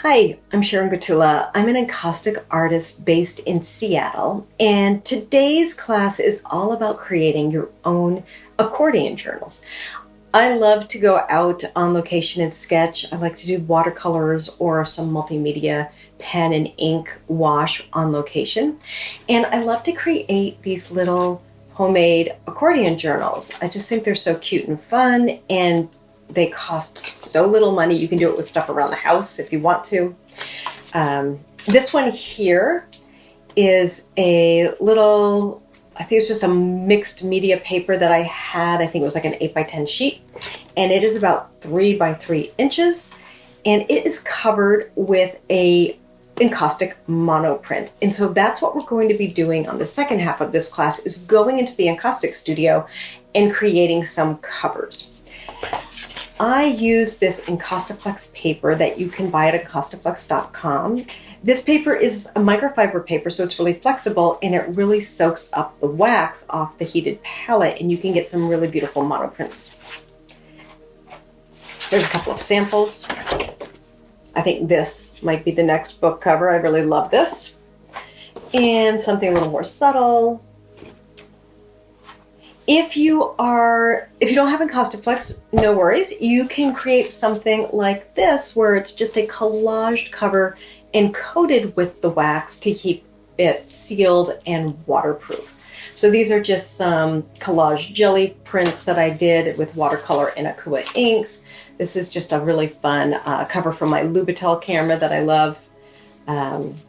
Hi, I'm Sharon Gutula. I'm an encaustic artist based in Seattle, and today's class is all about creating your own accordion journals. I love to go out on location and sketch. I like to do watercolors or some multimedia pen and ink wash on location. And I love to create these little homemade accordion journals. I just think they're so cute and fun, and they cost so little money. You can do it with stuff around the house if you want to. This one here is a little, I think it's just a mixed media paper that I had. I think it was like an 8x10 sheet, and it is about 3x3 inches, and it is covered with a Encaustic monoprint. And so that's what we're going to be doing on the second half of this class, is going into the Encaustic studio and creating some covers. I use this Encaustiflex paper that you can buy at accordion-fold. This paper is a microfiber paper, so it's really flexible, and it really soaks up the wax off the heated palette, and you can get some really beautiful monoprints. There's a couple of samples. I think this might be the next book cover. I really love this. And something a little more subtle. If you don't have Encaustiflex, no worries. You can create something like this where it's just a collaged cover and coated with the wax to keep it sealed and waterproof. So these are just some collage jelly prints that I did with watercolor and Aqua inks. This is just a really fun cover from my Lubitel camera that I love. And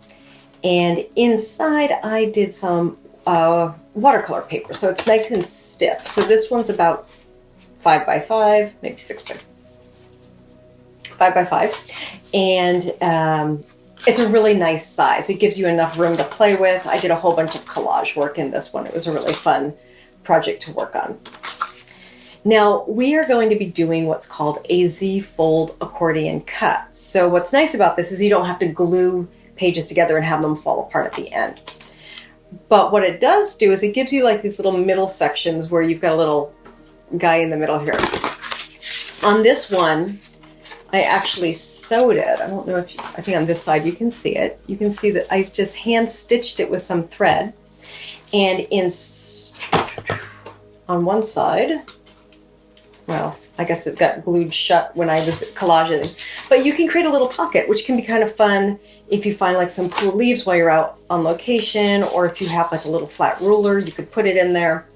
inside I did some watercolor paper, so it's nice and stiff. So this one's about 5x5, maybe 5x5, and it's a really nice size. It gives you enough room to play with. I did a whole bunch of collage work in this one. It was a really fun project to work on. Now we are going to be doing what's called a Z-fold accordion cut. So what's nice about this is you don't have to glue pages together and have them fall apart at the end. But what it does do is it gives you like these little middle sections where you've got a little guy in the middle here. On this one, I actually sewed it. I don't know if I think on this side you can see it. You can see that I just hand stitched it with some thread. And on one side, well, I guess it got glued shut when I was collaging. But you can create a little pocket, which can be kind of fun if you find like some cool leaves while you're out on location, or if you have like a little flat ruler, you could put it in there.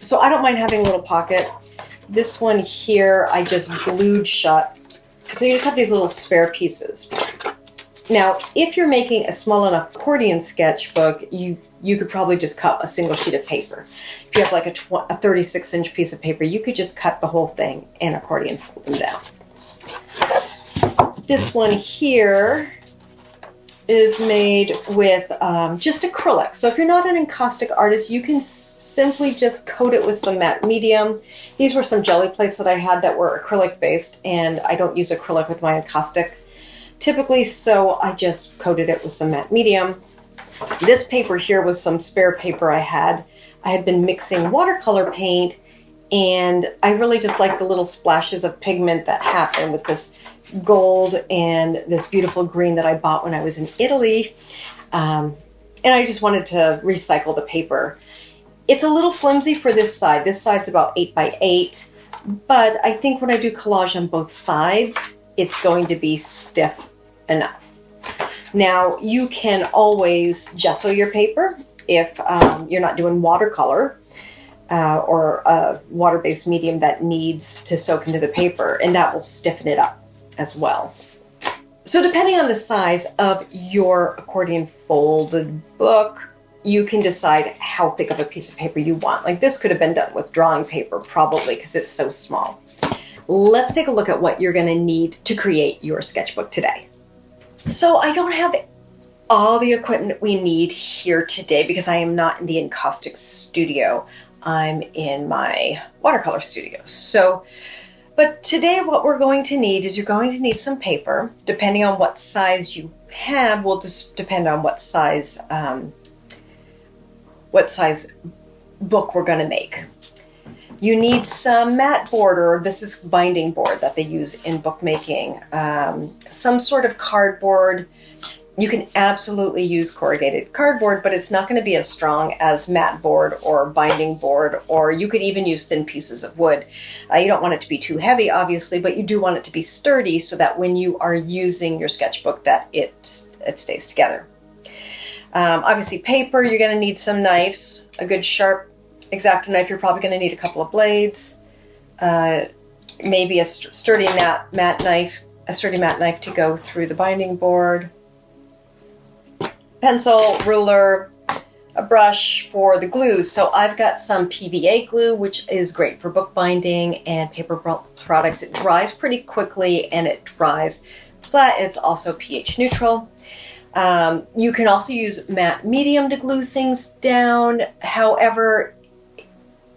So I don't mind having a little pocket. This one here, I just glued shut. So you just have these little spare pieces. Now, if you're making a small enough accordion sketchbook, you could probably just cut a single sheet of paper. If you have like a 36-inch piece of paper, you could just cut the whole thing and accordion fold them down. This one here is made with just acrylic. So if you're not an encaustic artist, you can simply just coat it with some matte medium. These were some jelly plates that I had that were acrylic based, and I don't use acrylic with my encaustic typically, so I just coated it with some matte medium. This paper here was some spare paper I had. I had been mixing watercolor paint, and I really just like the little splashes of pigment that happen with this gold and this beautiful green that I bought when I was in Italy. And I just wanted to recycle the paper. It's a little flimsy for this side. This side's about 8x8, but I think when I do collage on both sides, it's going to be stiff enough. Now, you can always gesso your paper if you're not doing watercolor or a water-based medium that needs to soak into the paper, and that will stiffen it up as well. So depending on the size of your accordion folded book, you can decide how thick of a piece of paper you want. Like this could have been done with drawing paper probably because it's so small. Let's take a look at what you're going to need to create your sketchbook today. So I don't have all the equipment we need here today because I am not in the Encaustic studio. I'm in my watercolor studio. But today what we're going to need is you're going to need some paper. Depending on what size you have will just depend on what size book we're going to make. You need some mat board, or this is binding board that they use in bookmaking. Some sort of cardboard. You can absolutely use corrugated cardboard, but it's not going to be as strong as mat board or binding board, or you could even use thin pieces of wood. You don't want it to be too heavy, obviously, but you do want it to be sturdy so that when you are using your sketchbook that it stays together. Obviously paper, you're going to need some knives, a good sharp Xacto knife. You're probably going to need a couple of blades, maybe a sturdy matte knife to go through the binding board, pencil, ruler, a brush for the glue. So I've got some PVA glue, which is great for bookbinding and paper products. It dries pretty quickly and it dries flat. It's also pH neutral. You can also use matte medium to glue things down. However,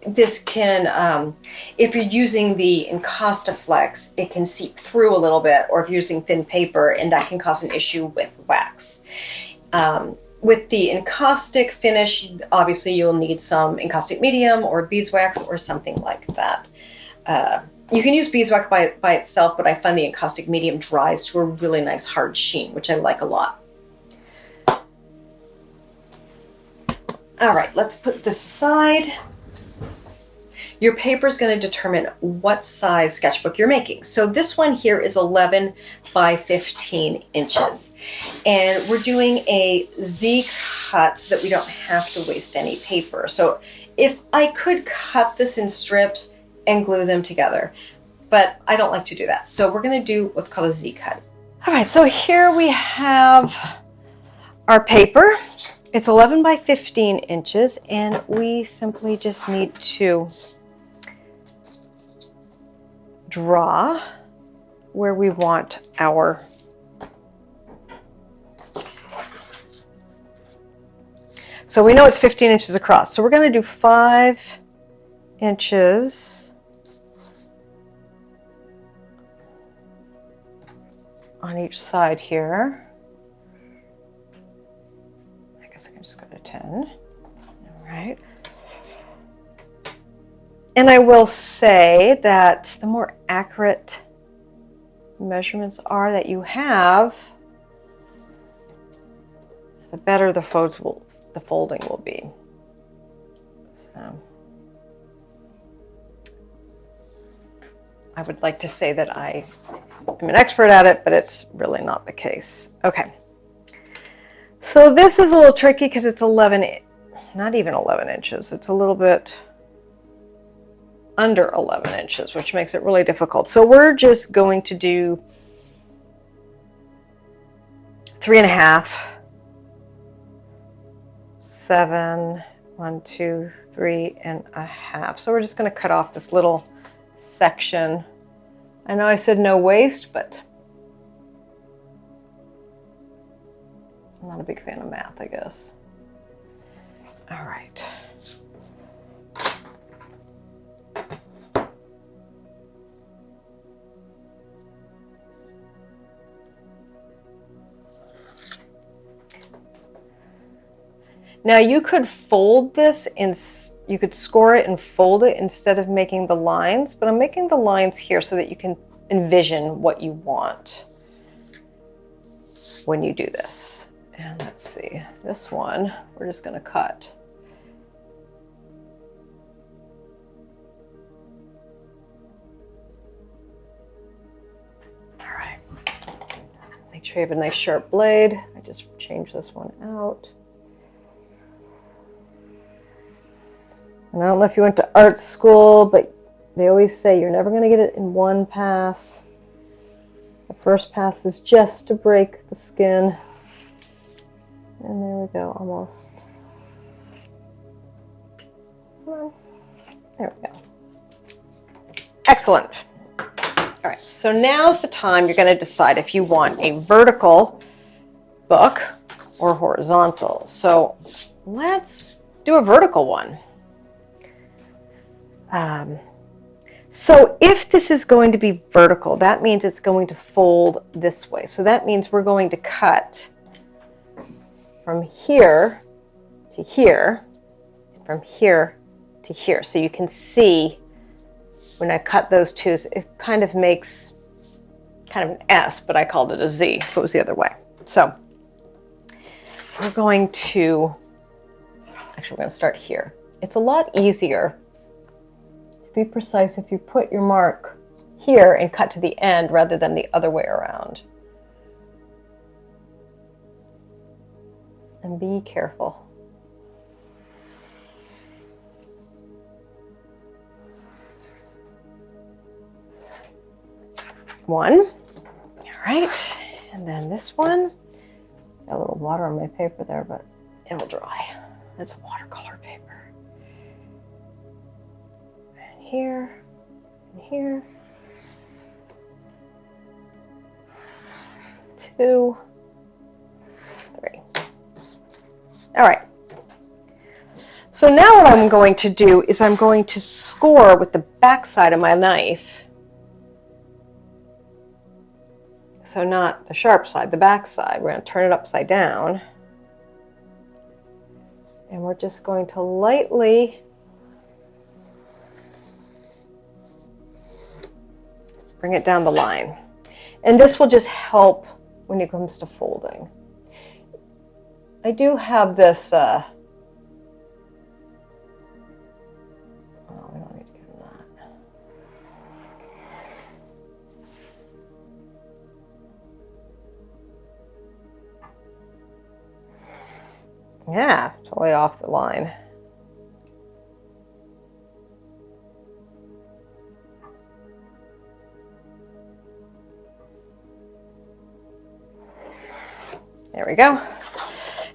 this can, if you're using the Encaustiflex, it can seep through a little bit, or if you're using thin paper, and that can cause an issue with wax. With the encaustic finish, obviously you'll need some encaustic medium or beeswax or something like that. You can use beeswax by itself, but I find the encaustic medium dries to a really nice hard sheen, which I like a lot. All right, let's put this aside. Your paper is going to determine what size sketchbook you're making. So this one here is 11 by 15 inches. And we're doing a Z cut so that we don't have to waste any paper. So if I could cut this in strips and glue them together, but I don't like to do that. So we're going to do what's called a Z cut. All right, so here we have our paper. It's 11 by 15 inches, and we simply just need to draw where we want our so we know it's 15 inches across, so we're going to do 5 inches on each side here. I guess I can just go to 10. All right. And I will say that the more accurate measurements are that you have, the better the folding will be. So I would like to say that I am an expert at it, but it's really not the case. Okay. So this is a little tricky because it's not even 11 inches. It's a little bit under 11 inches, which makes it really difficult. So we're just going to do 3.5, 7, 1, 2, 3.5. So we're just going to cut off this little section. I know I said no waste, but I'm not a big fan of math, I guess. All right. Now you could fold this you could score it and fold it instead of making the lines, but I'm making the lines here so that you can envision what you want when you do this. And let's see, this one, we're just going to cut. All right. Make sure you have a nice sharp blade. I just changed this one out. And I don't know if you went to art school, but they always say you're never going to get it in one pass. The first pass is just to break the skin. And there we go, almost. Come on. There we go. Excellent. All right, so now's the time you're going to decide if you want a vertical book or horizontal. So let's do a vertical one. So if this is going to be vertical, that means it's going to fold this way. So that means we're going to cut from here to here, from here to here. So you can see when I cut those two, it kind of makes kind of an S, but I called it a Z if it was the other way. So we're going to, actually we're going to start here. It's a lot easier to be precise if you put your mark here and cut to the end rather than the other way around. And be careful. One. All right. And then this one. Got a little water on my paper there, but it'll dry. It's watercolor paper. And here, and here. 2, 3. All right. So now what I'm going to do is I'm going to score with the back side of my knife. So not the sharp side, the back side. We're going to turn it upside down. And we're just going to lightly bring it down the line. And this will just help when it comes to folding. I do have this, oh, we don't need to get that. Yeah, totally off the line. There we go.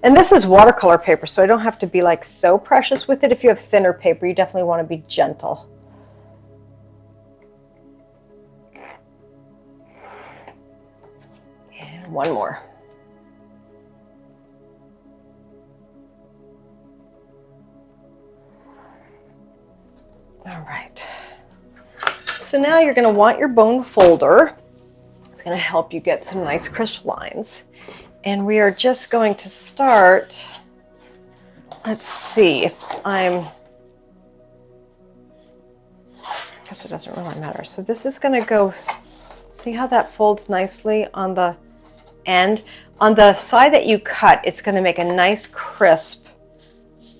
And this is watercolor paper, so I don't have to be like so precious with it. If you have thinner paper, you definitely want to be gentle. And one more. All right. So now you're going to want your bone folder. It's going to help you get some nice crisp lines. And we are just going to start, let's see if I guess it doesn't really matter. So this is going to go, see how that folds nicely on the end? On the side that you cut, it's going to make a nice crisp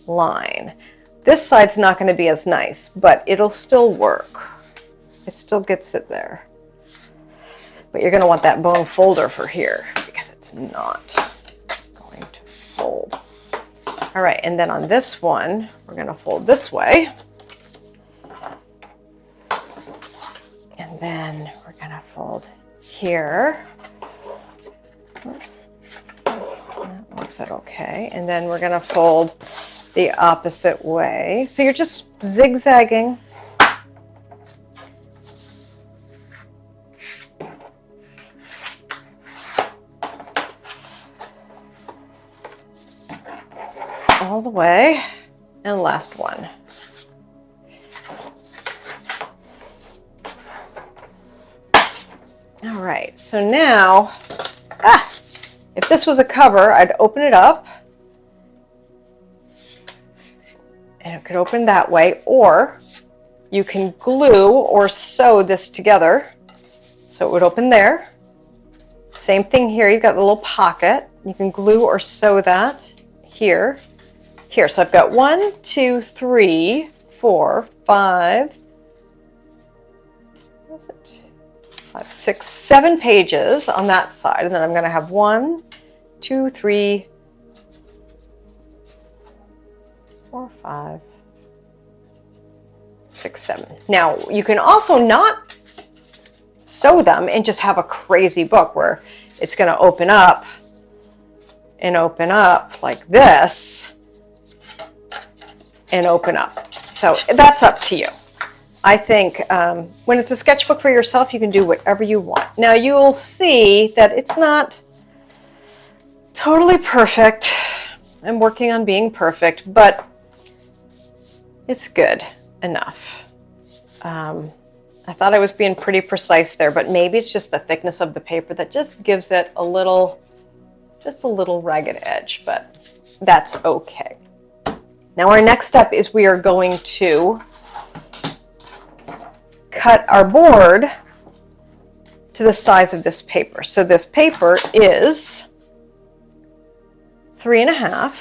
line. This side's not going to be as nice, but it'll still work. It still gets it there. But you're going to want that bone folder for here because it's not going to fold. All right, and then on this one, we're going to fold this way. And then we're going to fold here. Oops. That looks okay. And then we're going to fold the opposite way. So you're just zigzagging. All the way, and last one. All right, so now, if this was a cover, I'd open it up, and it could open that way, or you can glue or sew this together, so it would open there. Same thing here, you've got the little pocket. You can glue or sew that here. Here, so I've got 1, 2, 3, 4, 5, what is it? 5, 6, 7 pages on that side, and then I'm going to have 1, 2, 3, 4, 5, 6, 7. Now, you can also not sew them and just have a crazy book where it's going to open up and open up like this. And open up. So that's up to you. I think when it's a sketchbook for yourself, you can do whatever you want. Now you'll see that it's not totally perfect. I'm working on being perfect, but it's good enough. I thought I was being pretty precise there, but maybe it's just the thickness of the paper that just gives it a little, just a little ragged edge, but that's okay. Now our next step is we are going to cut our board to the size of this paper. So this paper is 3.5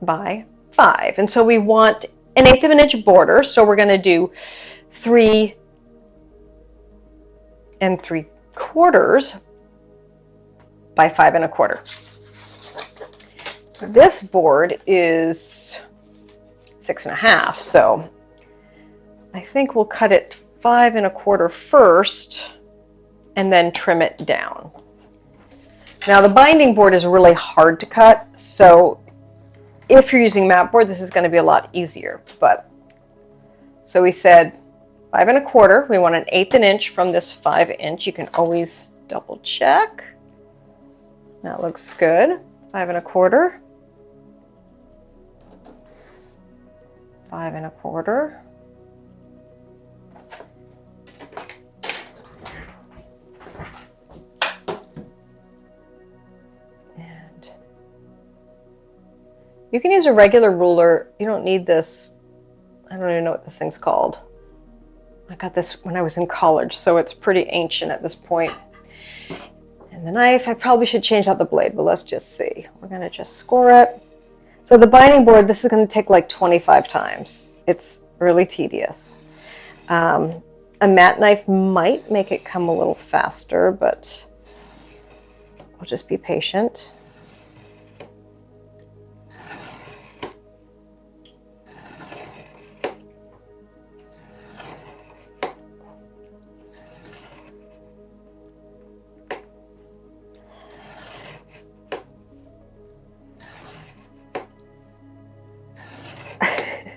by 5. And so we want an 1/8 of an inch border. So we're going to do 3 3/4 by 5 1/4. This board is 6.5. So I think we'll cut it 5 1/4 first and then trim it down. Now the binding board is really hard to cut, so if you're using mat board, this is going to be a lot easier. But so we said 5 1/4. We want an 1/8 an inch from this 5 inch. You can always double check. That looks good. 5 1/4. 5 1/4. You can use a regular ruler. You don't need this. I don't even know what this thing's called. I got this when I was in college, so it's pretty ancient at this point. And the knife, I probably should change out the blade, but let's just see. We're going to just score it. So the binding board, this is going to take like 25 times. It's really tedious. A mat knife might make it come a little faster, but I'll just be patient.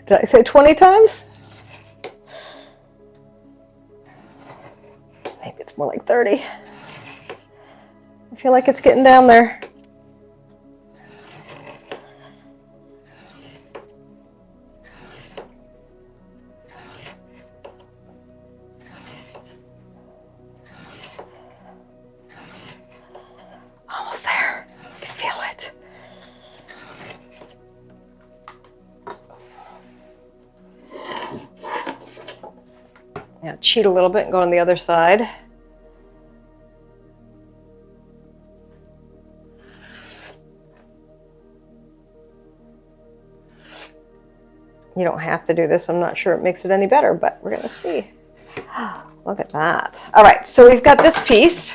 Did I say 20 times? Maybe it's more like 30. I feel like it's getting down there. Almost there. I can feel it. Now cheat a little bit and go on the other side. You don't have to do this. I'm not sure it makes it any better, but we're going to see. Look at that. All right, so we've got this piece.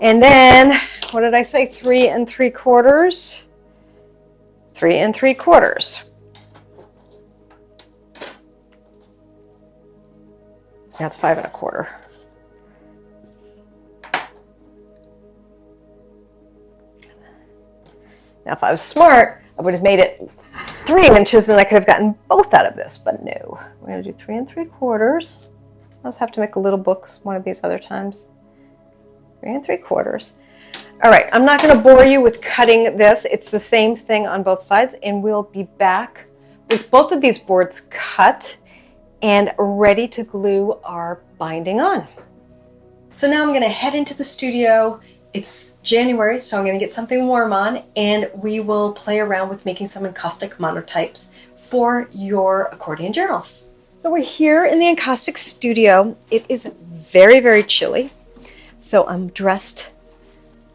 And then, what did I say? 3 3/4. 3 3/4. That's 5 1/4. Now, if I was smart, I would have made it 3 inches and I could have gotten both out of this, but no. We're going to do 3 3/4. I'll just have to make a little book one of these other times. 3 3/4. All right, I'm not going to bore you with cutting this. It's the same thing on both sides, and we'll be back with both of these boards cut and ready to glue our binding on. So now I'm going to head into the studio. It's January, so I'm going to get something warm on, and we will play around with making some encaustic monotypes for your accordion journals. So we're here in the Encaustic studio. It is very, very chilly, so I'm dressed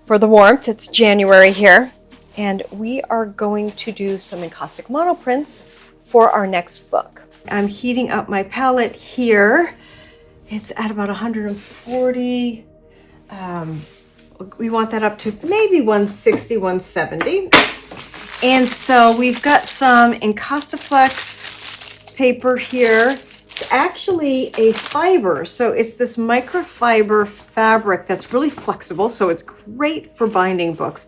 for the warmth. It's January here, and we are going to do some encaustic monoprints for our next book. I'm heating up my palette here. It's at about 140. We want that up to maybe 160, 170. And so we've got some Encaustiflex paper here. It's actually a fiber. So it's this microfiber fabric that's really flexible. So it's great for binding books.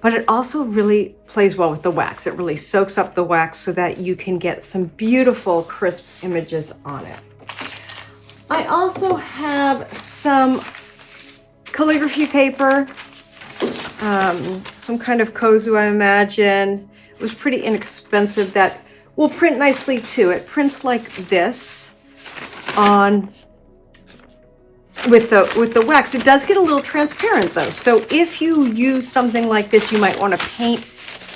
But it also really plays well with the wax. It really soaks up the wax so that you can get some beautiful crisp images on it. I also have some calligraphy paper, some kind of kozu, I imagine. It was pretty inexpensive. That will print nicely too. It prints like this on with the wax. It does get a little transparent though. So if you use something like this, you might want to paint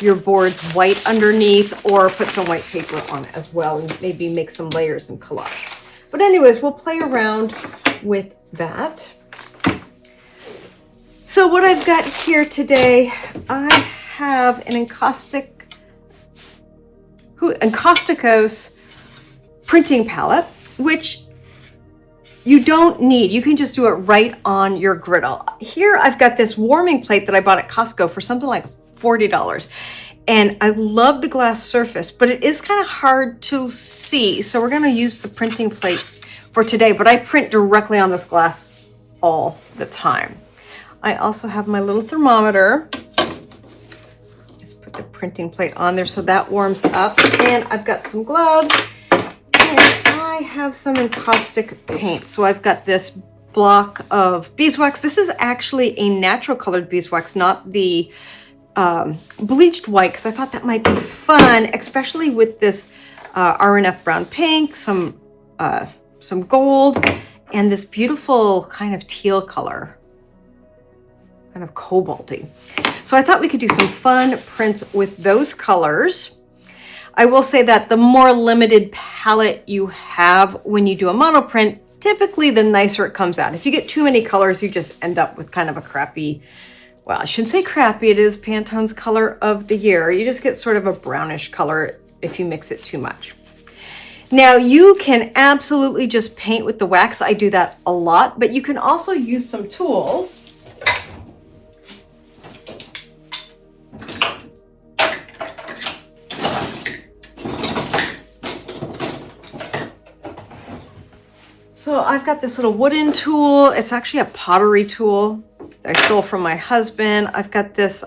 your boards white underneath or put some white paper on it as well and maybe make some layers and collage. But anyways, we'll play around with that. So what I've got here today, I have an Encausticos printing palette, which you don't need. You can just do it right on your griddle. Here I've got this warming plate that I bought at Costco for something like $40. And I love the glass surface, but it is kind of hard to see. So we're going to use the printing plate for today, but I print directly on this glass all the time. I also have my little thermometer. Just put the printing plate on there so that warms up. And I've got some gloves, and I have some encaustic paint. So I've got this block of beeswax. This is actually a natural colored beeswax, not the bleached white, because I thought that might be fun, especially with this RNF brown pink, some gold, and this beautiful kind of teal color, kind of cobalty. So I thought we could do some fun prints with those colors. I will say that the more limited palette you have when you do a monoprint, typically the nicer it comes out. If you get too many colors, you just end up with kind of a crappy, well, I shouldn't say crappy, it is Pantone's color of the year. You just get sort of a brownish color if you mix it too much. Now you can absolutely just paint with the wax. I do that a lot, but you can also use some tools. So I've got this little wooden tool. It's actually a pottery tool that I stole from my husband. I've got this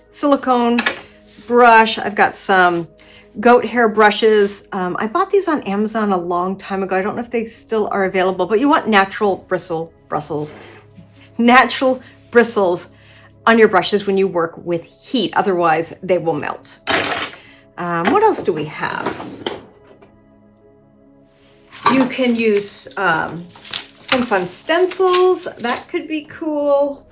silicone brush. I've got some goat hair brushes. I bought these on Amazon a long time ago. I don't know if they still are available, but you want natural bristles on your brushes when you work with heat. Otherwise, they will melt. What else do we have? You can use some fun stencils. That could be cool.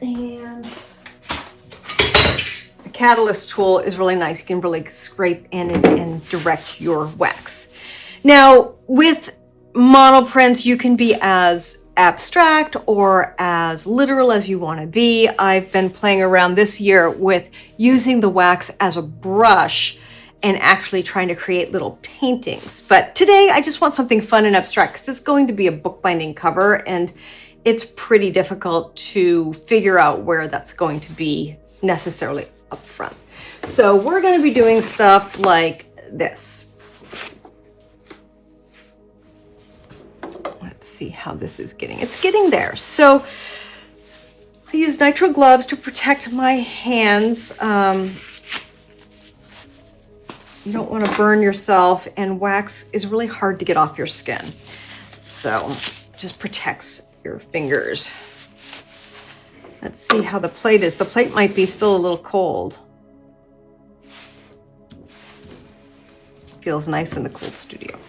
And the catalyst tool is really nice. You can really scrape in and direct your wax. Now, with monoprints, you can be as abstract or as literal as you want to be. I've been playing around this year with using the wax as a brush and actually trying to create little paintings. But today I just want something fun and abstract because it's going to be a bookbinding cover and it's pretty difficult to figure out where that's going to be necessarily up front. So we're going to be doing stuff like this. Let's see how this is getting. It's getting there. So I use nitrile gloves to protect my hands. You don't want to burn yourself, and wax is really hard to get off your skin. So it just protects your fingers. Let's see how the plate is. The plate might be still a little cold. Feels nice in the cold studio.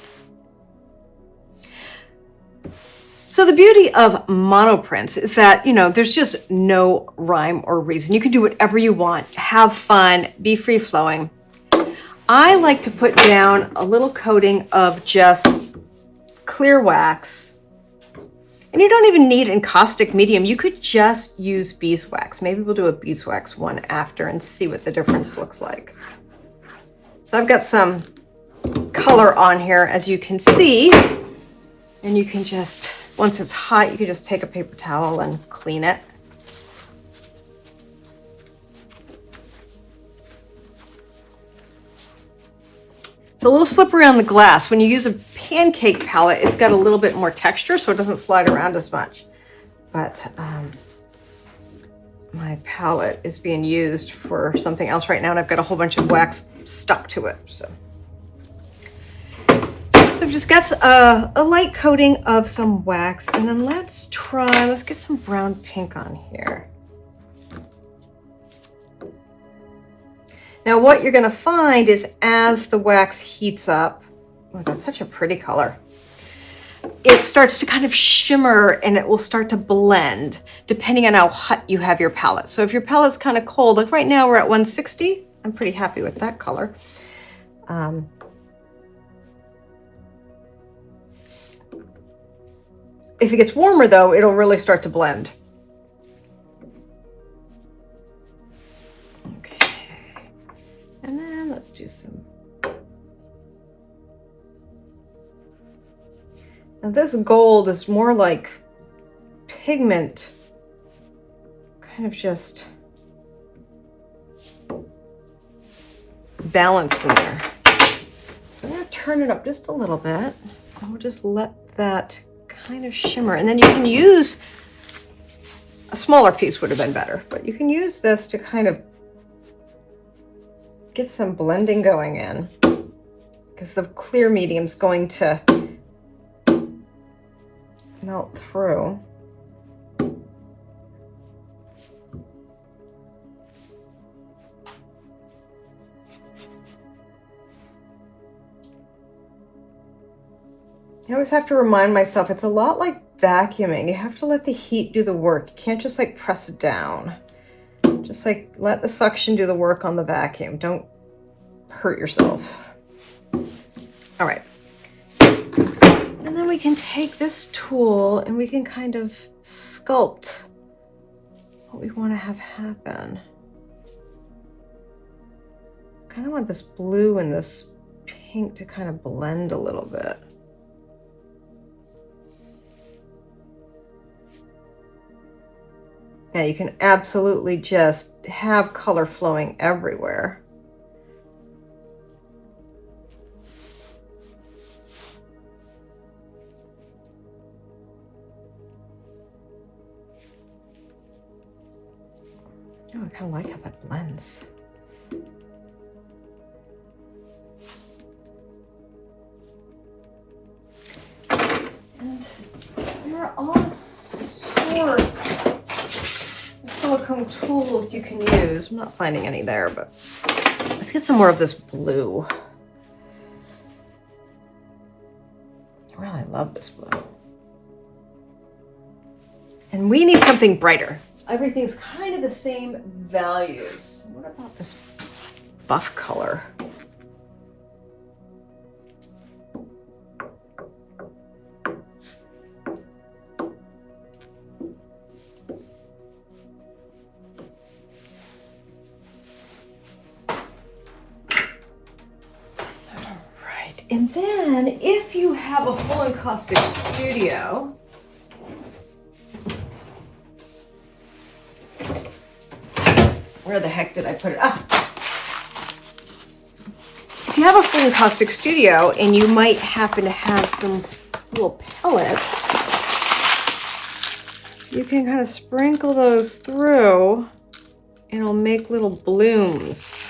So the beauty of monoprints is that, you know, there's just no rhyme or reason. You can do whatever you want, have fun, be free flowing. I like to put down a little coating of just clear wax. And you don't even need encaustic medium. You could just use beeswax. Maybe we'll do a beeswax one after and see what the difference looks like. So I've got some color on here, as you can see, and you can just, once it's hot, you can just take a paper towel and clean it. It's a little slippery on the glass. When you use a Pancake palette, it's got a little bit more texture, so it doesn't slide around as much. But my palette is being used for something else right now, and I've got a whole bunch of wax stuck to it. So I've just got a light coating of some wax, and then let's get some brown pink on here. Now what you're gonna find is as the wax heats up, oh, that's such a pretty color. it starts to kind of shimmer and it will start to blend depending on how hot you have your palette. So if your palette's kind of cold, like right now we're at 160, I'm pretty happy with that color. If it gets warmer though, it'll really start to blend. Okay, and then let's do some. Now this gold is more like pigment, kind of just balance in there. So I'm gonna turn it up just a little bit and we'll just let that kind of shimmer. And then you can use, a smaller piece would have been better, but you can use this to kind of get some blending going in because the clear medium's going to melt through. I always have to remind myself it's a lot like vacuuming. You have to let the heat do the work. You can't just like press it down. Just like let the suction do the work on the vacuum. Don't hurt yourself. All right. And then we can take this tool and we can kind of sculpt what we want to have happen. I kind of want this blue and this pink to kind of blend a little bit. Yeah, you can absolutely just have color flowing everywhere. Oh, I kind of like how that blends. And there are all sorts of silicone tools you can use. I'm not finding any there, but let's get some more of this blue. I really love this blue. And we need something brighter. Everything's kind of the same values. What about this buff color? All right, and then if you have a full Encaustic studio, where the heck did I put it? Ah. If you have a full Encaustic studio and you might happen to have some little pellets, you can kind of sprinkle those through and it'll make little blooms.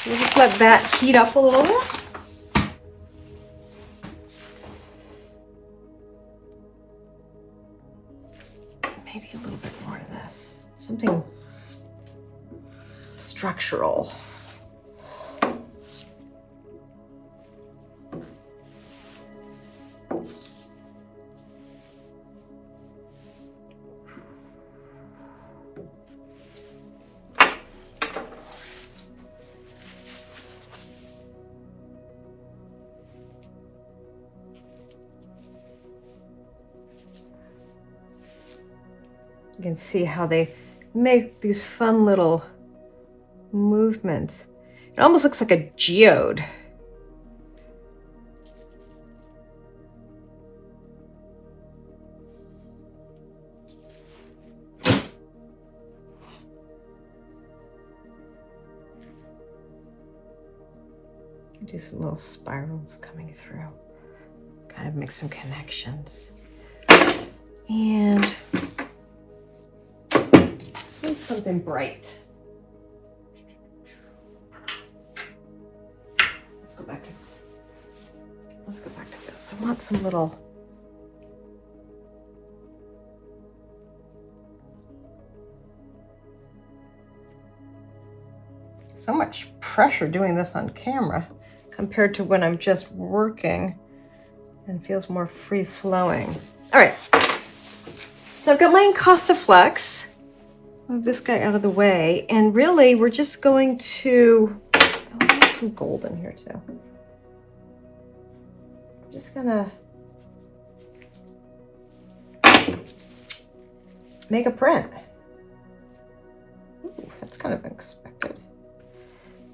We'll just let that heat up a little bit. Maybe a little bit more of this. Something structural. You can see how they make these fun little movements. It almost looks like a geode. Do some little spirals coming through. Kind of make some connections. And something bright. Let's go back to this. I want some little so much pressure doing this on camera compared to when I'm just working and feels more free-flowing. All right, so I've got my Encaustiflex. Move this guy out of the way, and really we're just going to, oh, I have some gold in here too. I'm just gonna make a print. Ooh, that's kind of unexpected.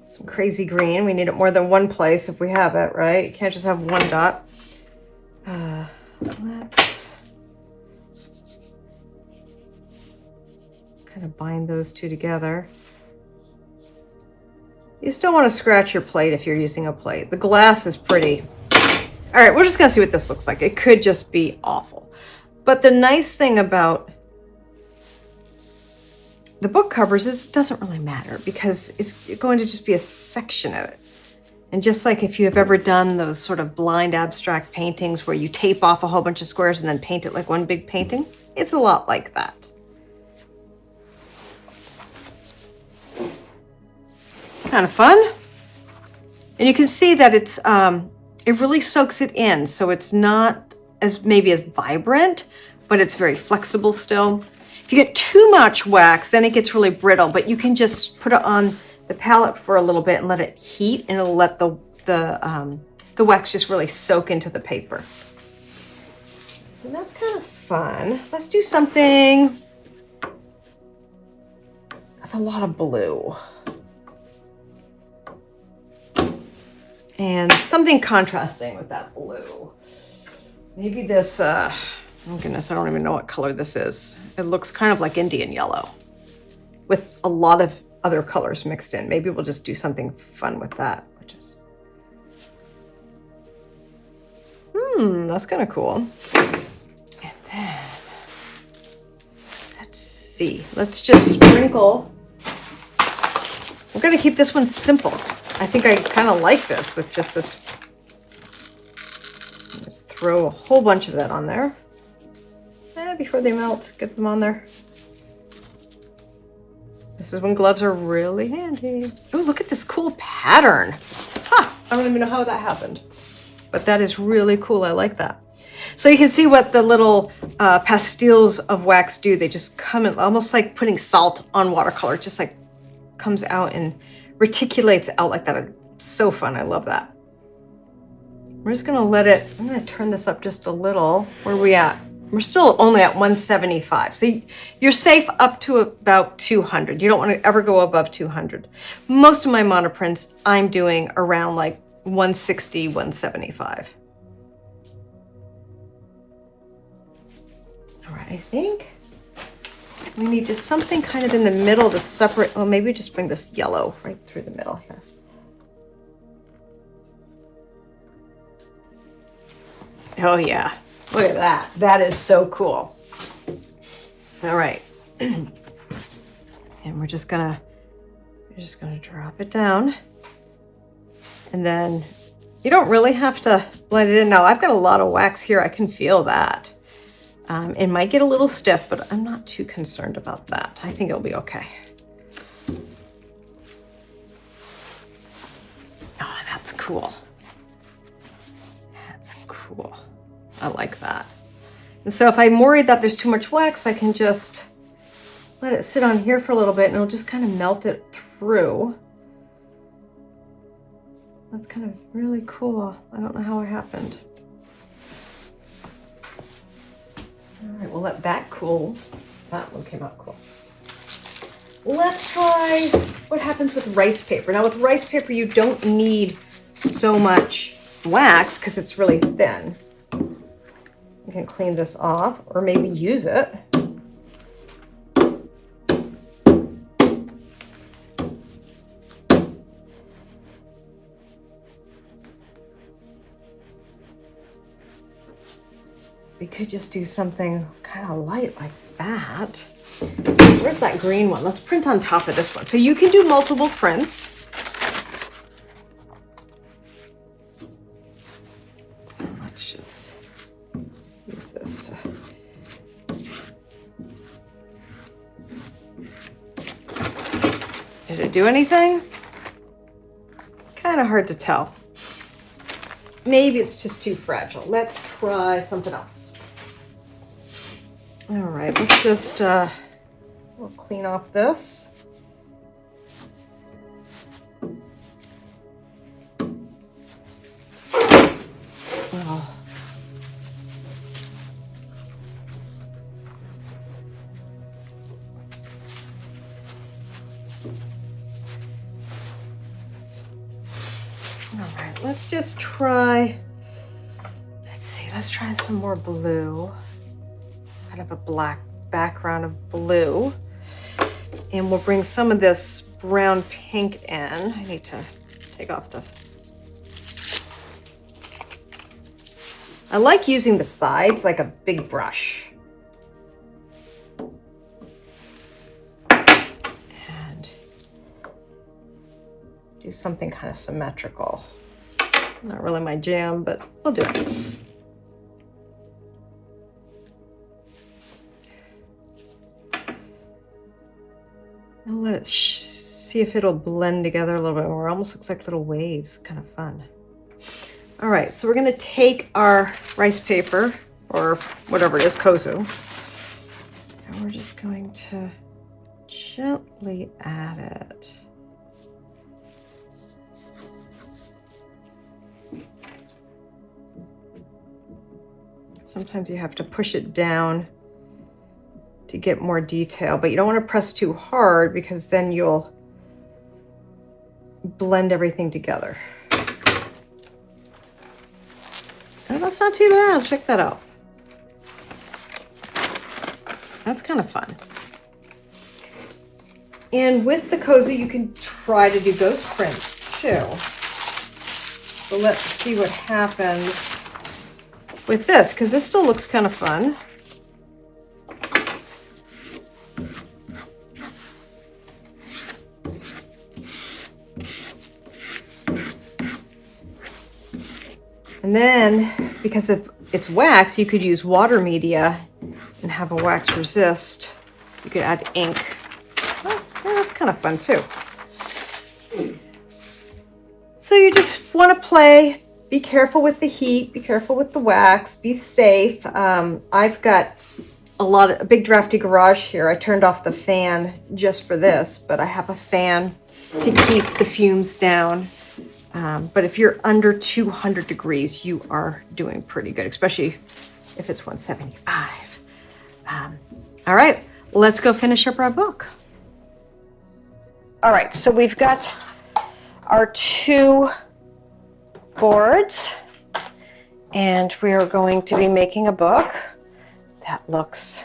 Some crazy green. We need it more than one place if we have it, right? You can't just have one dot. Let's kind of bind those two together. You still want to scratch your plate if you're using a plate. The glass is pretty. All right, we're just gonna see what this looks like. It could just be awful. But the nice thing about the book covers is it doesn't really matter because it's going to just be a section of it. And just like if you have ever done those sort of blind abstract paintings where you tape off a whole bunch of squares and then paint it like one big painting, it's a lot like that. Kind of fun. And you can see that it's it really soaks it in, so it's not as maybe as vibrant, but it's very flexible still. If you get too much wax, then it gets really brittle, but you can just put it on the palette for a little bit and let it heat, and it'll let the wax just really soak into the paper. So that's kind of fun. Let's do something with a lot of blue. And something contrasting with that blue. Maybe this, oh goodness, I don't even know what color this is. It looks kind of like Indian yellow with a lot of other colors mixed in. Maybe we'll just do something fun with that, which is, that's kind of cool. And then, let's see, let's just sprinkle. We're gonna keep this one simple. I think I kind of like this with just this. Just throw a whole bunch of that on there. Before they melt, get them on there. This is when gloves are really handy. Oh, look at this cool pattern. Huh, I don't even know how that happened, but that is really cool. I like that. So you can see what the little pastilles of wax do. They just come in almost like putting salt on watercolor. It just like comes out and reticulates out like that. It's so fun. I love that. We're just gonna let it, I'm gonna turn this up just a little. Where are we at? We're still only at 175. So you're safe up to about 200. You don't want to ever go above 200. Most of my monoprints I'm doing around like 160, 175. All right, I think we need just something kind of in the middle to separate. Well, maybe just bring this yellow right through the middle here. Oh yeah, look at that. That is so cool. All right. And we're just gonna drop it down. And then you don't really have to blend it in. Now I've got a lot of wax here. I can feel that. It might get a little stiff, but I'm not too concerned about that. I think it'll be okay. Oh, that's cool. That's cool. I like that. And so if I'm worried that there's too much wax, I can just let it sit on here for a little bit and it'll just kind of melt it through. That's kind of really cool. I don't know how it happened. All right, we'll let that cool. That one came out cool. Let's try what happens with rice paper. Now with rice paper, you don't need so much wax because it's really thin. You can clean this off or maybe use it. We could just do something kind of light like that. Where's that green one? Let's print on top of this one. So you can do multiple prints. Let's just use this to... Did it do anything? Kind of hard to tell. maybe it's just too fragile. Let's try something else. All right, let's just we'll clean off this. Oh. All right, let's just try, let's try some more blue. Kind of a black background of blue. And we'll bring some of this brown pink in. I need to take off the... I like using the sides like a big brush. And do something kind of symmetrical. Not really my jam, but we'll do it. I'll let it see if it'll blend together a little bit more. It almost looks like little waves, kind of fun. All right, so we're gonna take our rice paper, or whatever it is, kozu, and we're just going to gently add it. Sometimes you have to push it down to get more detail, but you don't want to press too hard because then you'll blend everything together. Oh, that's not too bad. Check that out. That's kind of fun. And with the kozu, you can try to do ghost prints too. So let's see what happens with this, because this still looks kind of fun. And then, because if it's wax, you could use water media and have a wax resist. You could add ink. Well, yeah, that's kind of fun too. So you just want to play. Be careful with the heat. Be careful with the wax. Be safe. I've got a big drafty garage here. I turned off the fan just for this, but I have a fan to keep the fumes down. But if you're under 200 degrees, you are doing pretty good, especially if it's 175. All right, let's go finish up our book. All right, so we've got our 2 boards, and we are going to be making a book that looks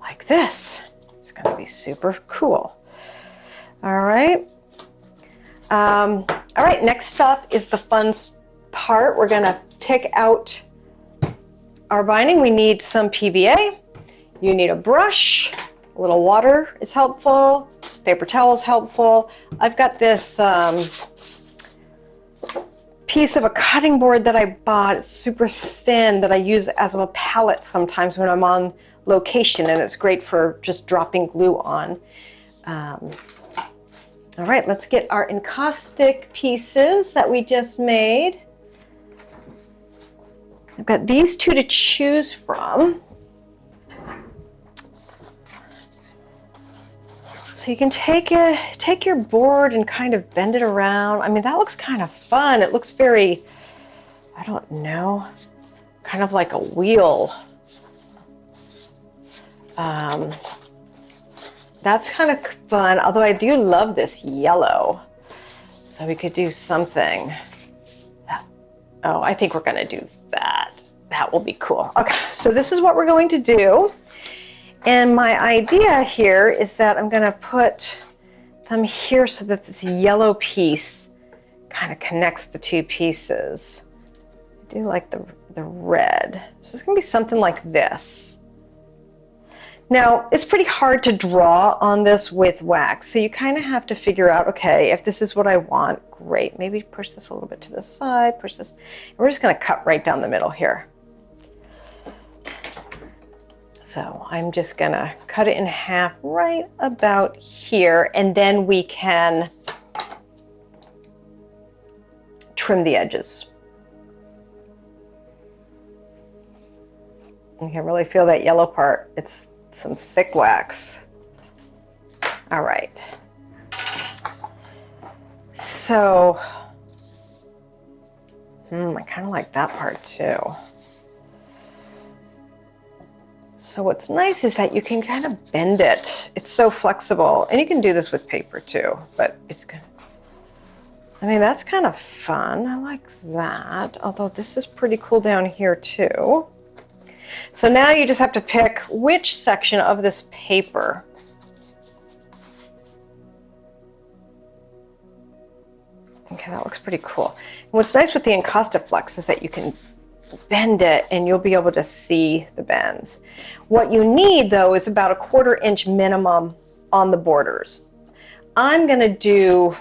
like this. It's going to be super cool. All right. All right, next up is the fun part. We're gonna pick out our binding. We need some PVA. You need a brush. A little water is helpful. Paper towel is helpful. I've got this piece of a cutting board that I bought. It's super thin that I use as a palette sometimes when I'm on location, and it's great for just dropping glue on. All right, let's get our encaustic pieces that we just made. I've got these 2 to choose from. So you can take your board and kind of bend it around. I mean, that looks kind of fun. It looks very, I don't know, kind of like a wheel. That's kind of fun, although I do love this yellow. So we could do something. Oh, I think we're gonna do that. That will be cool. Okay, so this is what we're going to do. And my idea here is that I'm gonna put them here so that this yellow piece kind of connects the 2 pieces. I do like the red. So it's gonna be something like this. Now, it's pretty hard to draw on this with wax, so you kind of have to figure out, okay, if this is what I want, great. Maybe push this a little bit to the side, push this. And we're just going to cut right down the middle here. So I'm just going to cut it in half right about here, and then we can trim the edges. You can really feel that yellow part. It's some thick wax. All right. So, I kind of like that part too. So what's nice is that you can kind of bend it. It's so flexible. And you can do this with paper too, but it's good. I mean, that's kind of fun. I like that. Although this is pretty cool down here too. So now you just have to pick which section of this paper. Okay, that looks pretty cool. And what's nice with the Encaustiflex is that you can bend it and you'll be able to see the bends. What you need though is about a 1/4 inch minimum on the borders. I'm gonna do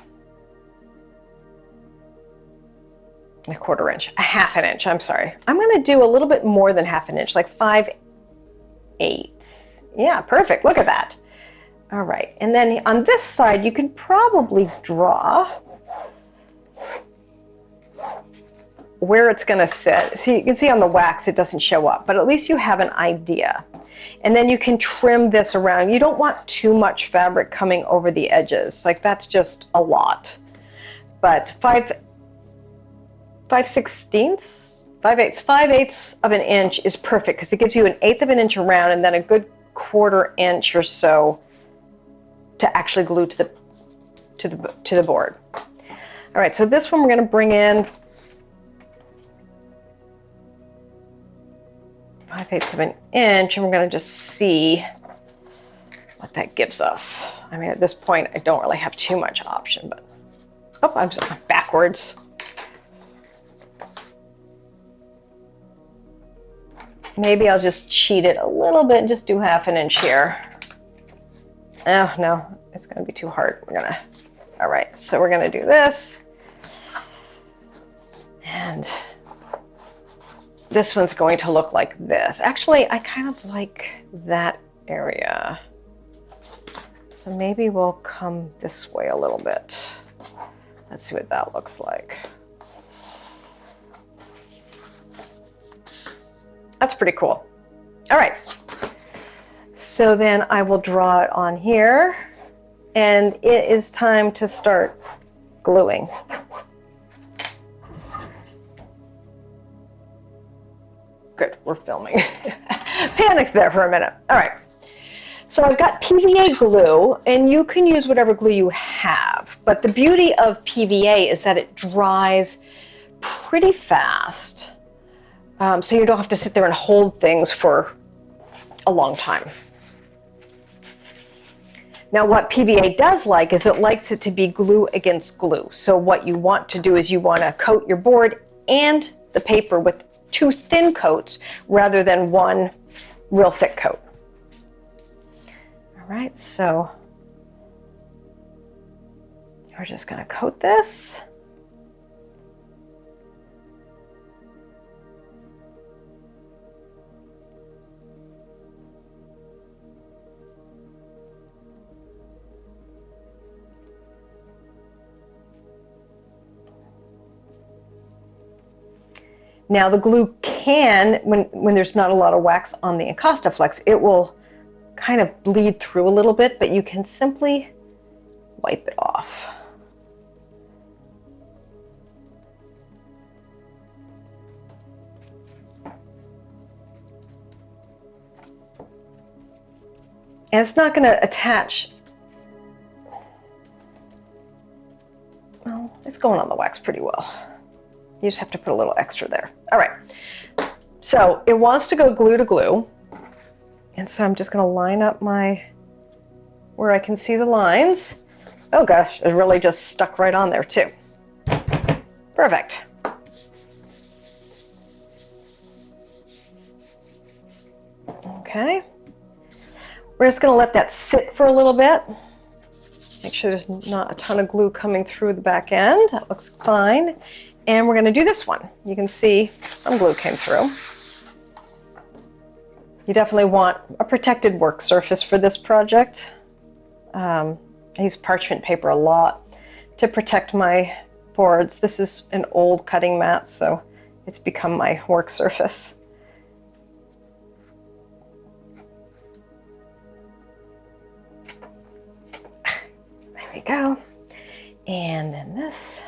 a 1/4 inch, a 1/2 an inch, I'm sorry. I'm gonna do a little bit more than 1/2 an inch, like 5/8. Yeah, perfect, look at that. All right, and then on this side, you can probably draw where it's gonna sit. So you can see on the wax, it doesn't show up, but at least you have an idea. And then you can trim this around. You don't want too much fabric coming over the edges. Like that's just a lot. But 5/8 of an inch is perfect because it gives you an 1/8 of an inch around and then a good 1/4 inch or so to actually glue to the board. All right, so this one we're gonna bring in 5/8 of an inch, and we're going to just see what that gives us. I mean, at this point, I don't really have too much option, but oh, I'm backwards. Maybe I'll just cheat it a little bit and just do 1/2 an inch here. Oh, no, it's going to be too hard. All right, so we're going to do this. And this one's going to look like this. Actually, I kind of like that area. So maybe we'll come this way a little bit. Let's see what that looks like. That's pretty cool. All right. So then I will draw it on here, and it is time to start gluing. Good, we're filming. Panicked there for a minute. All right. So I've got PVA glue, and you can use whatever glue you have. But the beauty of PVA is that it dries pretty fast. So you don't have to sit there and hold things for a long time. Now what PVA does like is it likes it to be glue against glue. So what you want to do is you want to coat your board and the paper with 2 thin coats rather than 1 real thick coat. All right, so we're just going to coat this. Now the glue can, when there's not a lot of wax on the Encaustiflex, it will kind of bleed through a little bit, but you can simply wipe it off. And it's not going to attach. Well, it's going on the wax pretty well. You just have to put a little extra there. All right, so it wants to go glue to glue. And so I'm just gonna line up where I can see the lines. Oh gosh, it really just stuck right on there too. Perfect. Okay, we're just gonna let that sit for a little bit. Make sure there's not a ton of glue coming through the back end. That looks fine. And we're going to do this one. You can see some glue came through. You definitely want a protected work surface for this project. I use parchment paper a lot to protect my boards. This is an old cutting mat, so it's become my work surface. you go. And then this.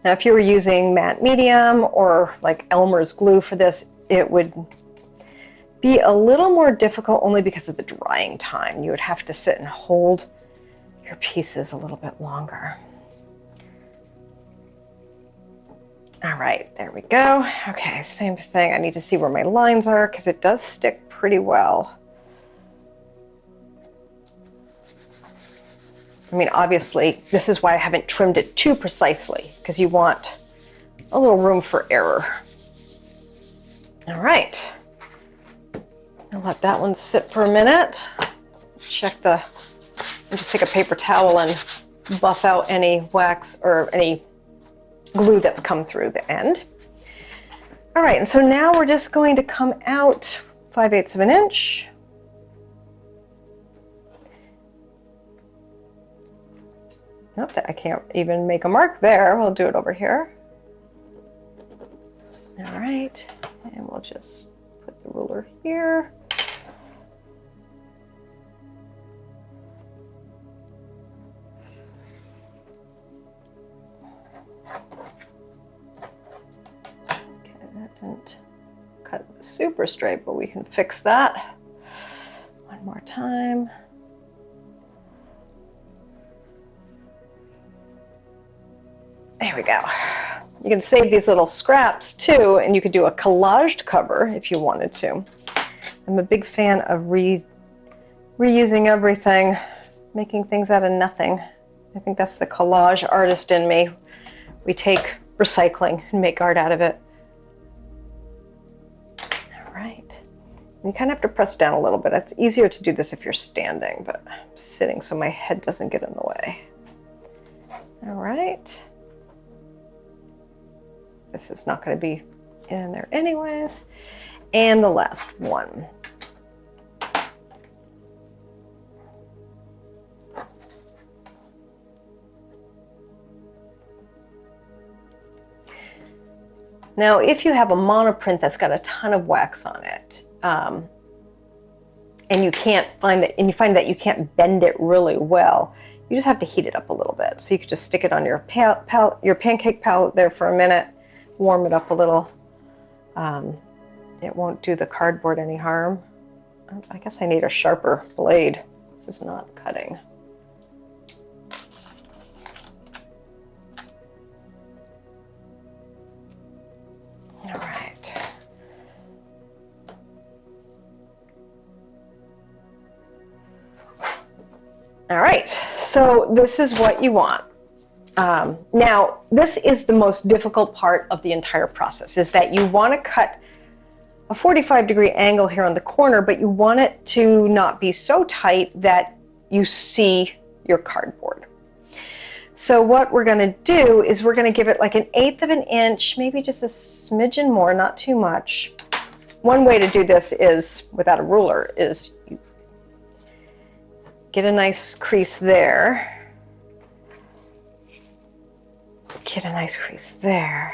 Now, if you were using matte medium or like Elmer's glue for this, it would be a little more difficult only because of the drying time. You would have to sit and hold your pieces a little bit longer. All right, there we go. Okay, same thing. I need to see where my lines are because it does stick pretty well. I mean, obviously, this is why I haven't trimmed it too precisely, because you want a little room for error. All right. I'll let that one sit for a minute. Check the, and just take a paper towel and buff out any wax or any glue that's come through the end. All right, and so now we're just going to come out 5/8 of an inch. Not that I can't even make a mark there. We'll do it over here. All right, and we'll just put the ruler here. Okay, that didn't cut super straight, but we can fix that. One more time. There we go. You can save these little scraps too, and you could do a collaged cover if you wanted to. I'm a big fan of reusing everything, making things out of nothing. I think that's the collage artist in me. We take recycling and make art out of it. All right. And you kind of have to press down a little bit. It's easier to do this if you're standing, but I'm sitting so my head doesn't get in the way. All right. This is not going to be in there anyways. And the last one. Now, if you have a monoprint that's got a ton of wax on it, and you can't find that, and you find that you can't bend it really well, you just have to heat it up a little bit. So you could just stick it on your pancake palette there for a minute. Warm it up a little. It won't do the cardboard any harm. I guess I need a sharper blade. This is not cutting. All right. All right, so this is what you want. Now, this is the most difficult part of the entire process, is that you want to cut a 45-degree angle here on the corner, but you want it to not be so tight that you see your cardboard. So what we're going to do is we're going to give it like 1/8 of an inch, maybe just a smidgen more, not too much. One way to do this is, without a ruler, is you get a nice crease there. Get a nice crease there.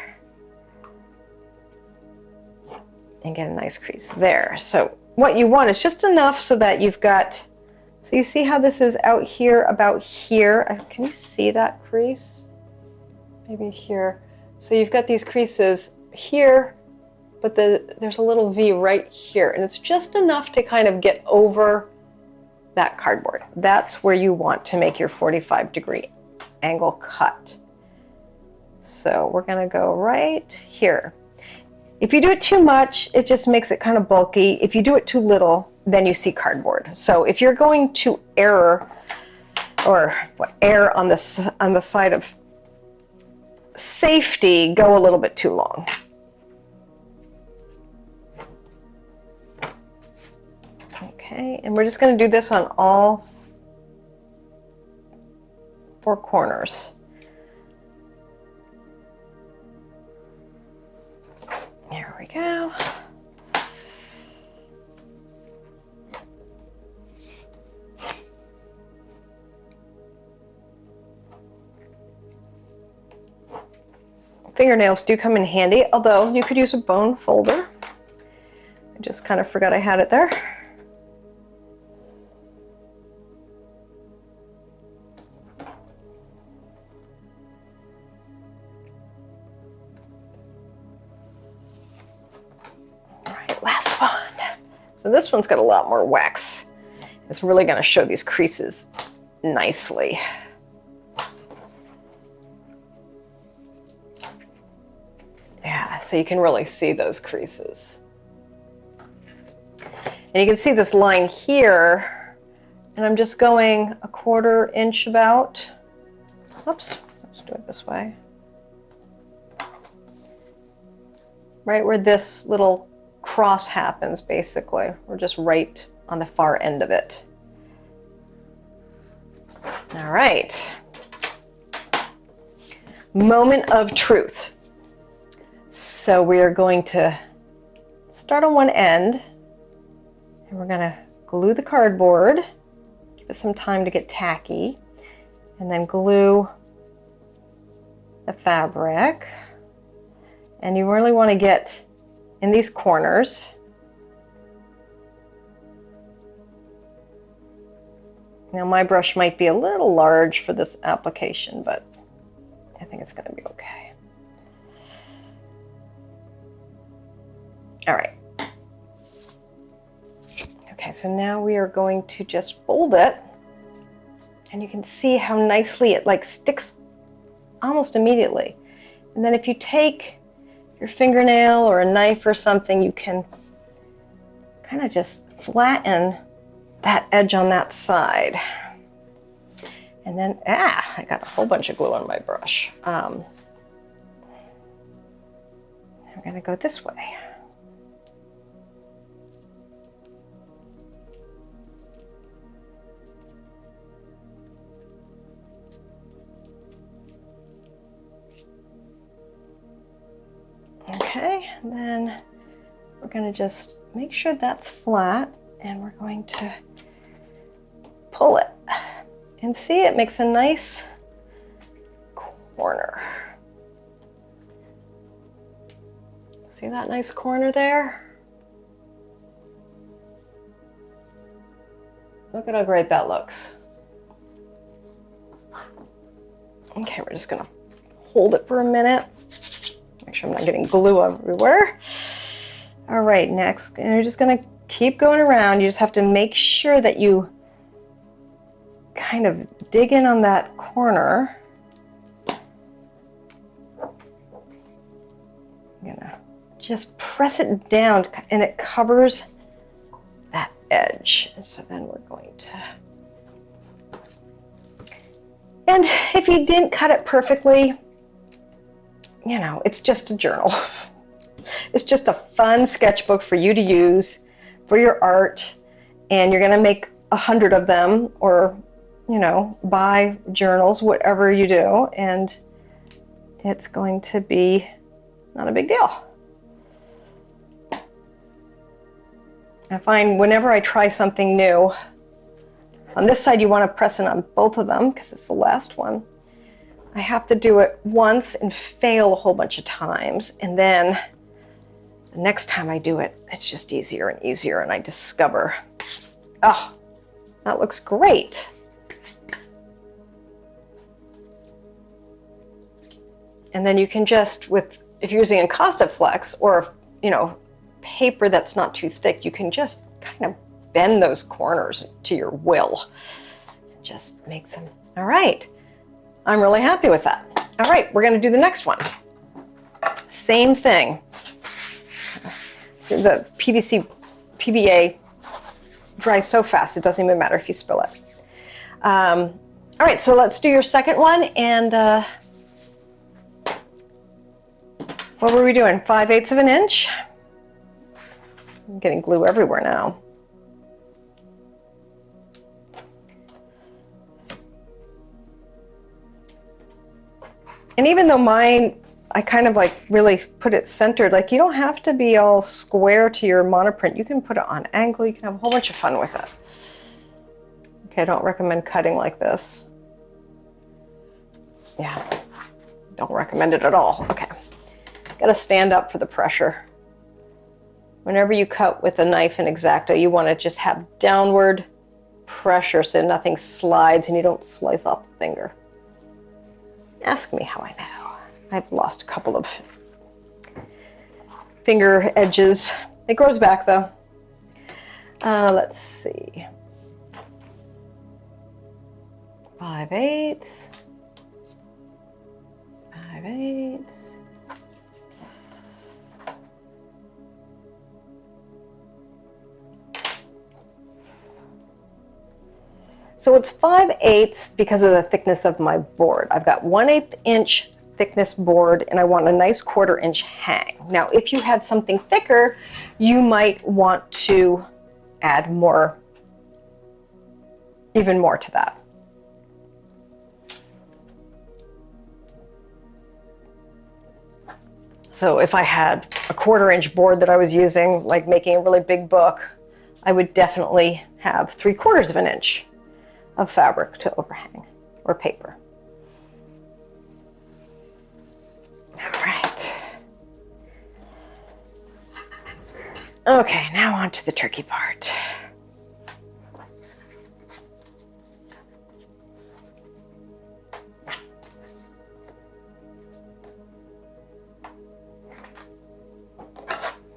And get a nice crease there. So what you want is just enough so that you've got, so you see how this is out here, about here. Can you see that crease? Maybe here. So you've got these creases here, but there's a little V right here. And it's just enough to kind of get over that cardboard. That's where you want to make your 45-degree angle cut. So we're going to go right here. If you do it too much, it just makes it kind of bulky. If you do it too little, then you see cardboard. So if you're going to err on the side of safety, go a little bit too long. Okay, and we're just going to do this on all 4 corners. There we go. fingernails do come in handy, although you could use a bone folder. I just kind of forgot I had it there. All right, last one. So this one's got a lot more wax. It's really going to show these creases nicely. Yeah, so you can really see those creases. And you can see this line here, and I'm just going 1/4 inch about. Oops, let's do it this way. Right where this little cross happens, basically. We're just right on the far end of it. All right. Moment of truth. So we are going to start on one end, and we're going to glue the cardboard, give it some time to get tacky, and then glue the fabric. And you really want to get in these corners. Now my brush might be a little large for this application, but I think it's going to be okay. All right. Okay, so now we are going to just fold it, and you can see how nicely it like sticks almost immediately. And then if you take your fingernail or a knife or something, you can kind of just flatten that edge on that side. And then, I got a whole bunch of glue on my brush. I'm going to go this way. Okay, and then we're going to just make sure that's flat, and we're going to pull it. And see, it makes a nice corner. See that nice corner there? Look at how great that looks. Okay, we're just gonna hold it for a minute. Make sure I'm not getting glue everywhere. All right, next, and you're just gonna keep going around. You just have to make sure that you kind of dig in on that corner. I'm gonna just press it down, and it covers that edge. And so then we're going to, and if you didn't cut it perfectly, you know, it's just a journal. It's just a fun sketchbook for you to use for your art, and you're gonna make 100 of them, or you know, buy journals, whatever you do, and it's going to be not a big deal. I find whenever I try something new, on this side you want to press it on both of them because it's the last one. I have to do it once and fail a whole bunch of times, and then the next time I do it, it's just easier and easier, and I discover, oh, that looks great. And then you can just, if you're using Encaustiflex or, you know, paper that's not too thick, you can just kind of bend those corners to your will. Just make them, all right. I'm really happy with that. All right, we're gonna do the next one. Same thing. The PVA dries so fast, it doesn't even matter if you spill it. All right, so let's do your second one, and what were we doing? 5/8 of an inch. I'm getting glue everywhere now. And even though mine, I kind of like really put it centered, like you don't have to be all square to your monoprint. You can put it on angle, you can have a whole bunch of fun with it. Okay, I don't recommend cutting like this. Yeah, don't recommend it at all. Okay, got to stand up for the pressure. Whenever you cut with a knife in Xacto, you want to just have downward pressure so nothing slides and you don't slice off the finger. Ask me how I know. I've lost a couple of finger edges. It grows back though. Let's see. 5/8. 5/8. So it's 5/8 because of the thickness of my board. I've got 1/8 inch thickness board and I want a nice 1/4 inch hang. Now, if you had something thicker, you might want to add more, even more to that. So if I had a 1/4 inch board that I was using, like making a really big book, I would definitely have 3/4 of an inch of fabric to overhang or paper. All right. Okay, now on to the tricky part.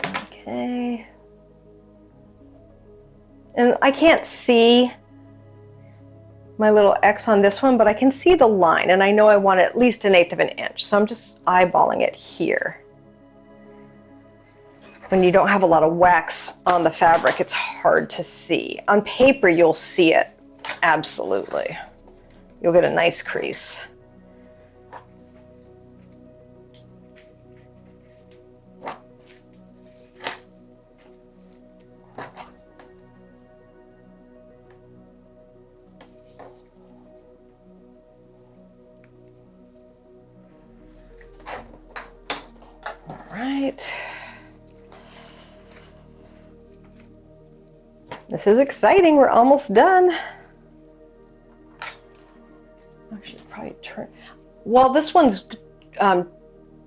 Okay. And I can't see my little X on this one, but I can see the line and I know I want at least 1/8 of an inch. So I'm just eyeballing it here. When you don't have a lot of wax on the fabric, it's hard to see. On paper, you'll see it, absolutely. You'll get a nice crease. Right. This is exciting. We're almost done. I should probably turn. While this one's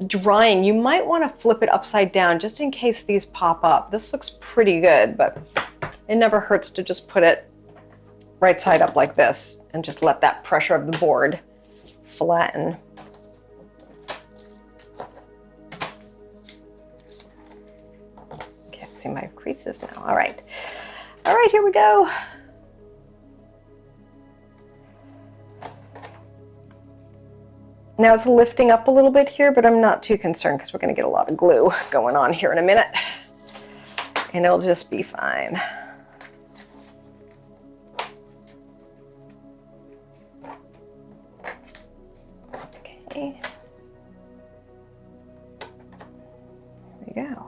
drying, you might want to flip it upside down just in case these pop up. This looks pretty good, but it never hurts to just put it right side up like this and just let that pressure of the board flatten. See my creases now. All right, here we go. Now it's lifting up a little bit here, but I'm not too concerned because we're going to get a lot of glue going on here in a minute, and it'll just be fine. Okay, there we go.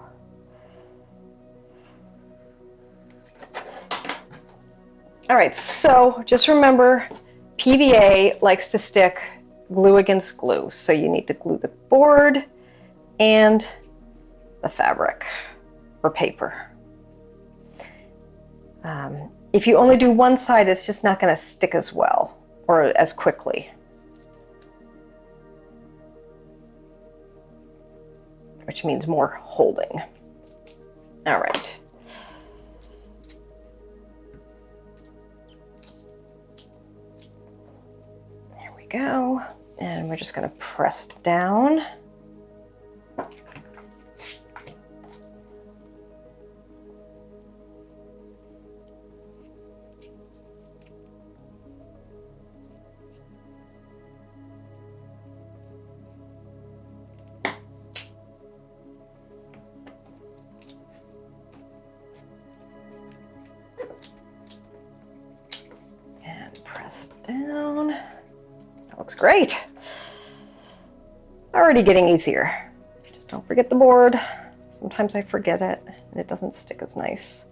All right, so just remember, PVA likes to stick glue against glue. So you need to glue the board and the fabric or paper. If you only do one side, it's just not going to stick as well or as quickly. Which means more holding. All right. Go, and we're just going to press down. And press down. Looks great. Already getting easier. Just don't forget the board. Sometimes I forget it and it doesn't stick as nice.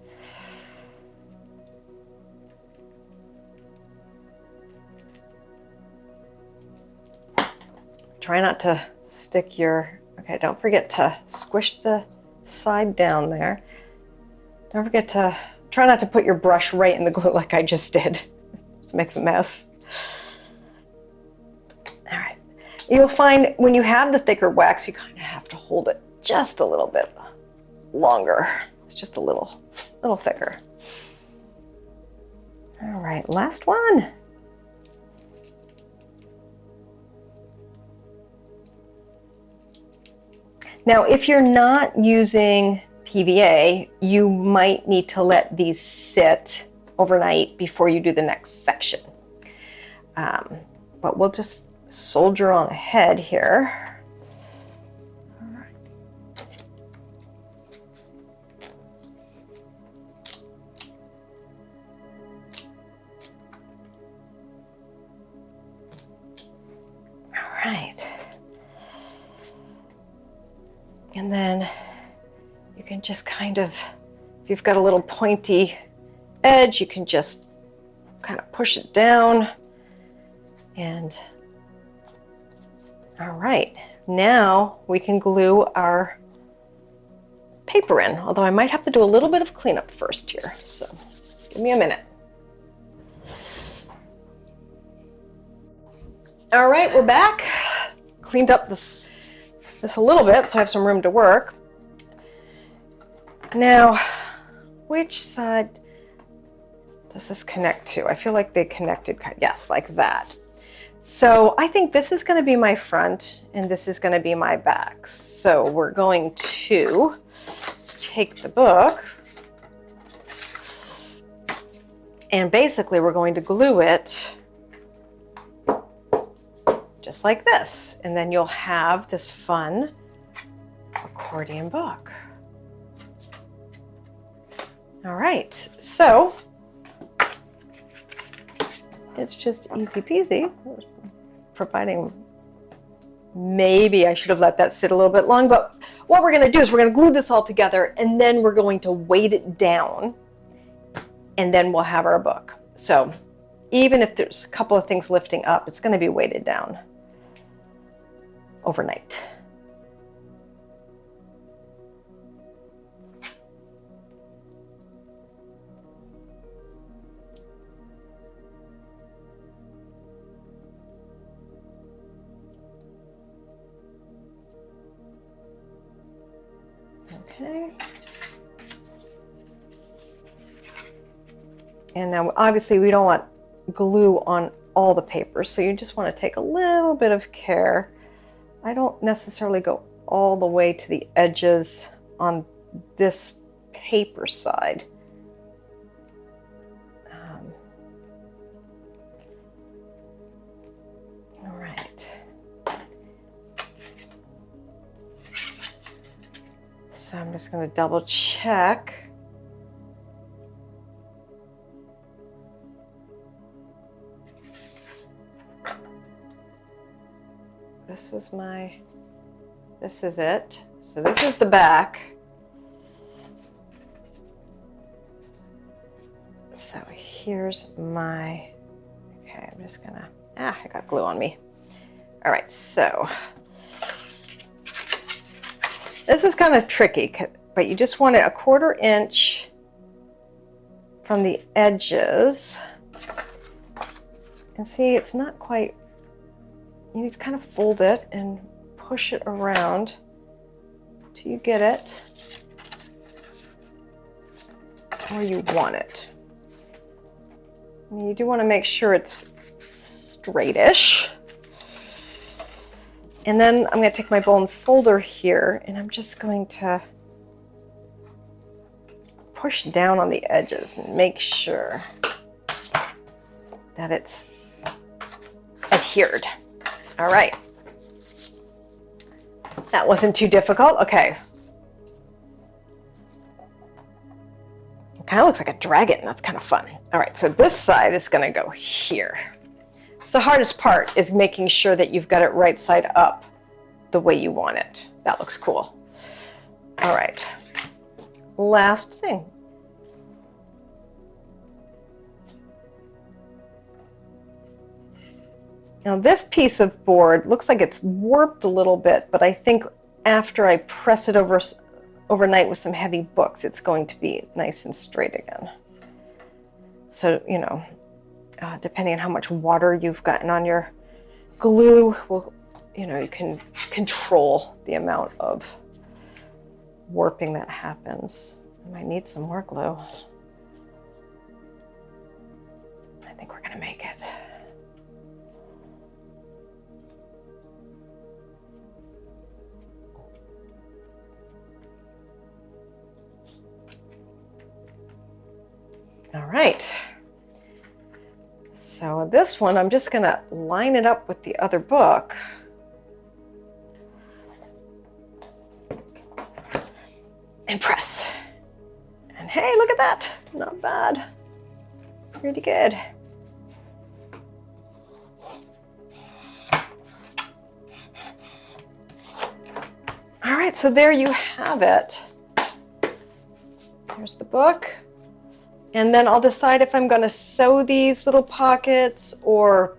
Try not to stick your, okay, don't forget to squish the side down there. Don't forget to, try not to put your brush right in the glue like I just did. Just makes a mess. All right. You'll find when you have the thicker wax, you kind of have to hold it just a little bit longer. It's just a little thicker. All right, last one. Now, if you're not using PVA, you might need to let these sit overnight before you do the next section. But we'll just soldier on ahead here. Right. And then you can just kind of, if you've got a little pointy edge, you can just kind of push it down. And all right, now we can glue our paper in, although I might have to do a little bit of cleanup first here. So give me a minute. All right, we're back. Cleaned up this a little bit, so I have some room to work. Now, which side does this connect to? I feel like they connected, yes, like that. So I think this is going to be my front and this is going to be my back. So we're going to take the book and basically we're going to glue it just like this, and then you'll have this fun accordion book. All right, so it's just easy peasy, providing maybe I should have let that sit a little bit long, but what we're gonna do is we're gonna glue this all together and then we're going to weight it down and then we'll have our book. So even if there's a couple of things lifting up, it's gonna be weighted down overnight. Okay. And now obviously we don't want glue on all the paper, so you just want to take a little bit of care. I don't necessarily go all the way to the edges on this paper side. All right. So I'm just going to double check. This is it. So this is the back. So here's my, okay, I'm just gonna, I got glue on me. All right, so this is kind of tricky, but you just want it 1/4 inch from the edges. And see, it's not quite, you need to kind of fold it and push it around till you get it where you want it. You do want to make sure it's straightish. And then I'm going to take my bone folder here and I'm just going to push down on the edges and make sure that it's adhered. All right. That wasn't too difficult. Okay. It kind of looks like a dragon. That's kind of fun. All right, so this side is going to go here. So the hardest part is making sure that you've got it right side up the way you want it. That looks cool. All right. Last thing. Now this piece of board looks like it's warped a little bit, but I think after I press it overnight with some heavy books, it's going to be nice and straight again. So, you know, depending on how much water you've gotten on your glue, you can control the amount of warping that happens. I might need some more glue. I think we're gonna make it. All right. So this one, I'm just gonna line it up with the other book. And press. And hey, look at that. Not bad. Pretty good. All right, so there you have it. Here's the book. And then I'll decide if I'm going to sew these little pockets or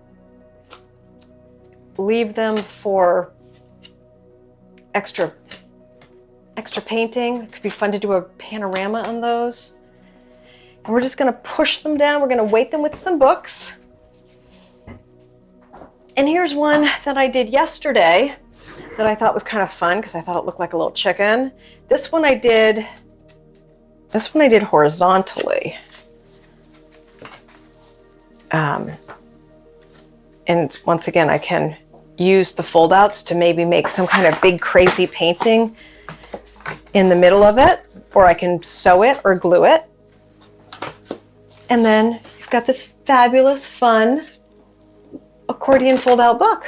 leave them for extra painting. It could be fun to do a panorama on those. And we're just going to push them down. We're going to weight them with some books. And here's one that I did yesterday that I thought was kind of fun because I thought it looked like a little chicken. This one I did horizontally. And once again, I can use the fold outs to maybe make some kind of big crazy painting in the middle of it, or I can sew it or glue it. And then you've got this fabulous, fun accordion fold out book.